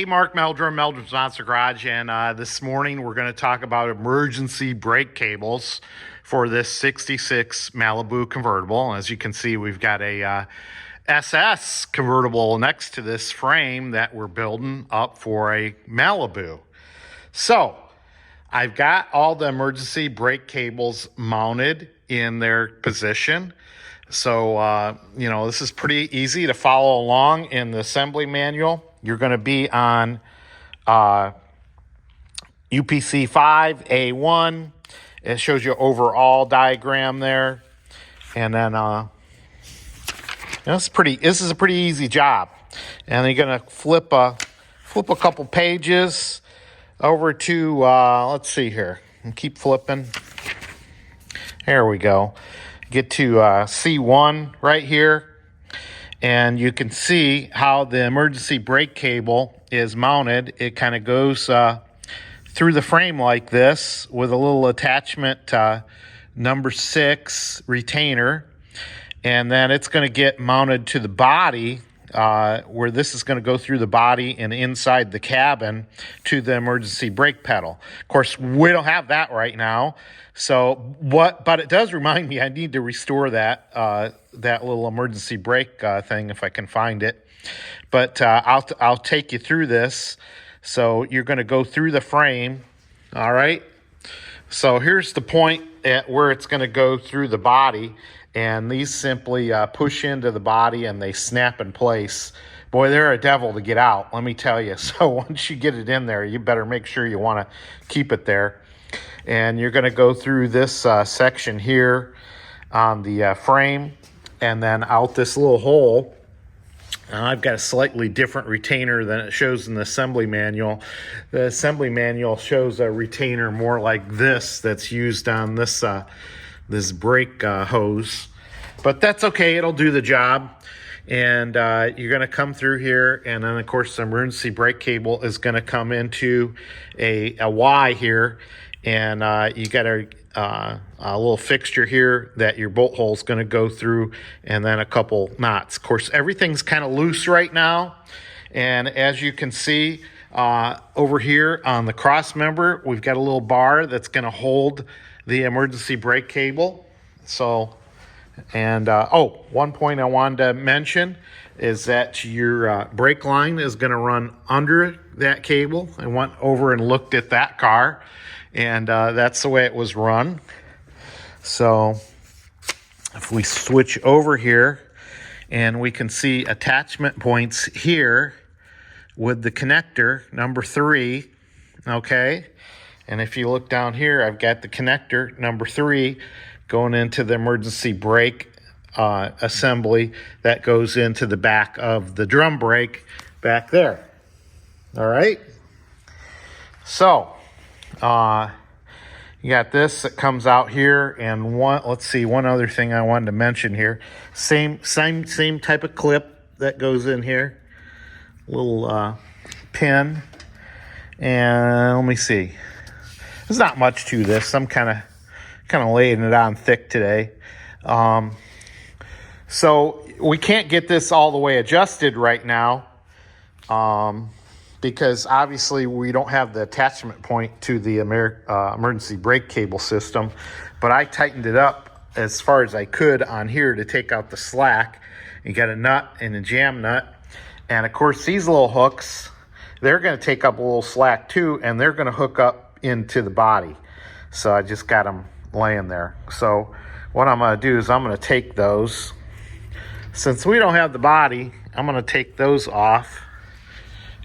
Hey, Mark Meldrum, Meldrum's Monster Garage, and this morning we're going to talk about emergency brake cables for this 66 Malibu convertible. As you can see, we've got a SS convertible next to this frame that we're building up for a Malibu. So, I've got all the emergency brake cables mounted in their position. So, this is pretty easy to follow along in the assembly manual. You're going to be on UPC 5A1. It shows you overall diagram there. And then this is a pretty easy job. And you're going to flip a couple pages over to, let's see here. And keep flipping. There we go. Get to C1 right here, and you can see how the emergency brake cable is mounted. It kind of goes through the frame like this with a little attachment number 6 retainer, and then it's going to get mounted to the body where this is going to go through the body and inside the cabin to the emergency brake pedal. Of course, we don't have that right now. But it does remind me I need to restore that little emergency brake thing if I can find it. But I'll take you through this. So you're going to go through the frame. All right. So here's the point at where it's going to go through the body, and these simply push into the body and they snap in place. Boy, they're a devil to get out, let me tell you. So once you get it in there, you better make sure you want to keep it there. And you're going to go through this section here on the frame and then out this little hole. I've got a slightly different retainer than it shows in the assembly manual. The assembly manual shows a retainer more like this that's used on this this brake hose. But that's okay, it'll do the job. And you're going to come through here, and then, of course, the emergency brake cable is going to come into a Y here. And you got a little fixture here that your bolt hole is going to go through, and then a couple knots. Of course, everything's kind of loose right now. And as you can see over here on the cross member, we've got a little bar that's going to hold the emergency brake cable. So, and one point I wanted to mention is that your brake line is going to run under that cable. I went over and looked at that car, and that's the way it was run. So if we switch over here, and we can see attachment points here with the connector number 3, okay? And if you look down here, I've got the connector number 3 going into the emergency brake assembly that goes into the back of the drum brake back there. All right? So, you got this that comes out here, and one other thing I wanted to mention here. Same type of clip that goes in here. Little pin. And let me see. There's not much to this. I'm kind of laying it on thick today. So we can't get this all the way adjusted right now. Because obviously we don't have the attachment point to the emergency brake cable system. But I tightened it up as far as I could on here to take out the slack. You got a nut and a jam nut. And of course these little hooks, they're going to take up a little slack too, and they're going to hook up into the body. So I just got them laying there. So what I'm going to do is I'm going to take those. Since we don't have the body, I'm going to take those off.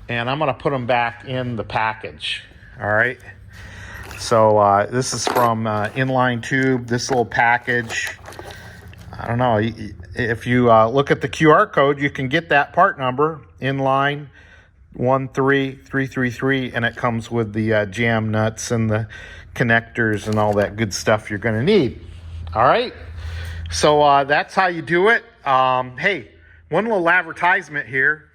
And I'm going to put them back in the package. All right. So this is from Inline Tube, this little package. I don't know. If you look at the QR code, you can get that part number, Inline 13333, and it comes with the jam nuts and the connectors and all that good stuff you're going to need. All right. So that's how you do it. Hey, one little advertisement here.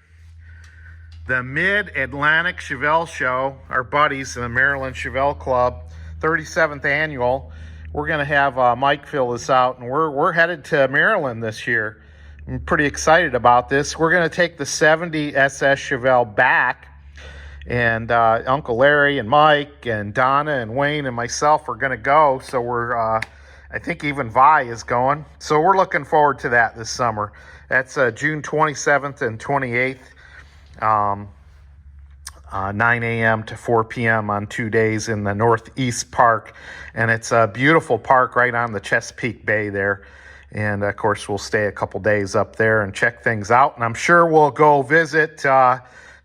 The Mid-Atlantic Chevelle Show, our buddies in the Maryland Chevelle Club, 37th annual. We're going to have Mike fill this out, and we're headed to Maryland this year. I'm pretty excited about this. We're going to take the 70 SS Chevelle back And Uncle Larry and Mike and Donna and Wayne and myself are going to go. So we're, I think even Vi is going. So we're looking forward to that this summer. That's June 27th and 28th, 9 a.m. to 4 p.m. on 2 days in the Northeast Park. And it's a beautiful park right on the Chesapeake Bay there. And, of course, we'll stay a couple days up there and check things out. And I'm sure we'll go visit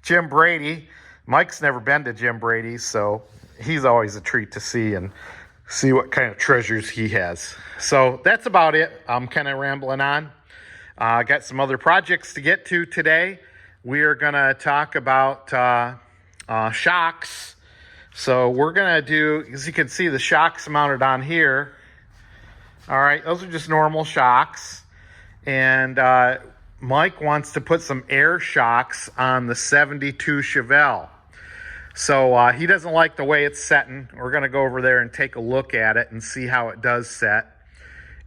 Jim Brady. Mike's never been to Jim Brady's, so he's always a treat to see and see what kind of treasures he has. So that's about it. I'm kind of rambling on. I got some other projects to get to today. We are going to talk about shocks. So we're going to do, as you can see, the shocks mounted on here. All right, those are just normal shocks. And Mike wants to put some air shocks on the 72 Chevelle. So he doesn't like the way it's setting. We're going to go over there and take a look at it and see how it does set.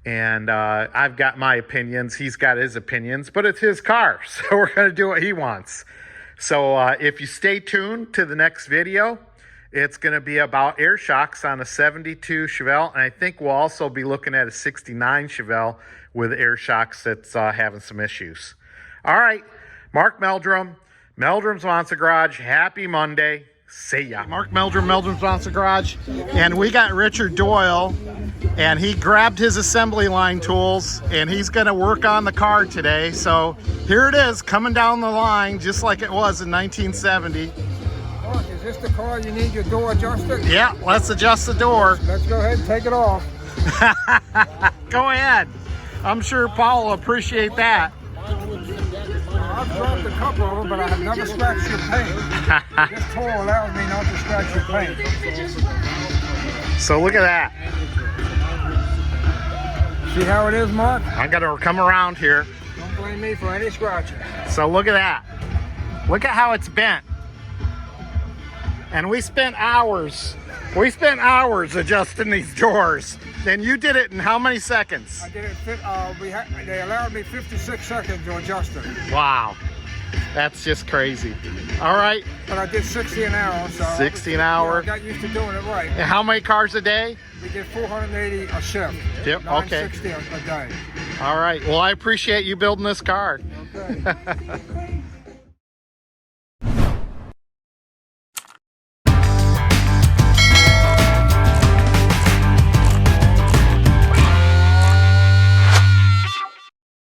And I've got my opinions. He's got his opinions, but it's his car. So we're going to do what he wants. So if you stay tuned to the next video, it's going to be about air shocks on a 72 Chevelle. And I think we'll also be looking at a 69 Chevelle with air shocks that's having some issues. All right, Mark Meldrum, Meldrum's Monster Garage. Happy Monday. See ya. Mark Meldrum, Meldrum's Monster Garage. And we got Richard Doyle, and he grabbed his assembly line tools, and he's going to work on the car today. So here it is, coming down the line, just like it was in 1970. Mark, is this the car you need your door adjusted? Yeah, let's adjust the door. Let's go ahead and take it off. Go ahead. I'm sure Paul will appreciate that. I've dropped a couple of them, but I have never scratched your paint. This tool allows me not to scratch your paint. So look at that. See how it is, Mark? I got to come around here. Don't blame me for any scratching. So look at that. Look at how it's bent. And we spent hours adjusting these doors. And you did it in how many seconds? I did it. They allowed me 56 seconds to adjust it. Wow. That's just crazy. All right. But I did 60 an hour. So 60 an hour. I got used to doing it right. And how many cars a day? We did 480 a shift. Yep, okay. 960 a day. All right. Well, I appreciate you building this car. Okay.